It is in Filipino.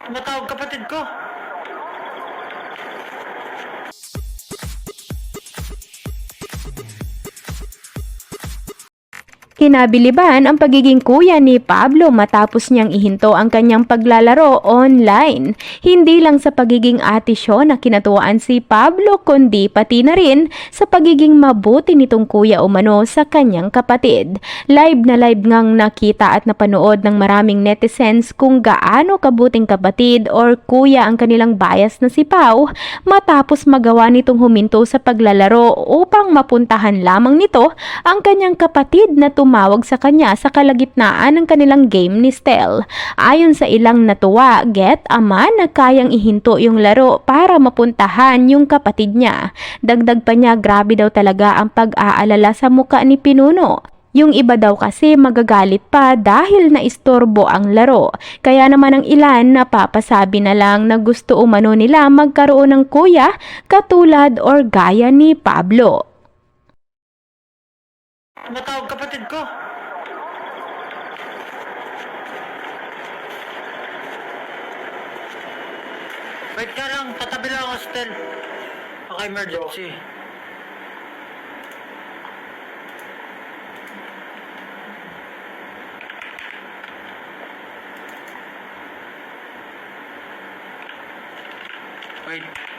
Tumatawag kapatid ko. Kinabiliban ang pagiging kuya ni Pablo matapos niyang ihinto ang kanyang paglalaro online. Hindi lang sa pagiging ate siya na kinatuwaan si Pablo kundi pati na rin sa pagiging mabuti nitong kuya umano sa kanyang kapatid. Live na live ngang nakita at napanood ng maraming netizens kung gaano kabuting kapatid or kuya ang kanilang bias na si Pau matapos magawa nitong huminto sa paglalaro upang mapuntahan lamang nito ang kanyang kapatid na tumawag sa kanya sa kalagitnaan ng kanilang game ni Stel. Ayon sa ilang natuwa, get ama na kayang ihinto yung laro para mapuntahan yung kapatid niya. Dagdag pa niya, grabe daw talaga ang pag-aalala sa muka ni Pinuno. Yung iba daw kasi magagalit pa dahil naistorbo ang laro. Kaya naman ang ilan napapasabi na lang na gusto umano nila magkaroon ng kuya katulad or gaya ni Pablo. Tumatawag kapatid ko. Wait ka lang, tatabi lang ako still. Okay, emergency. Wait.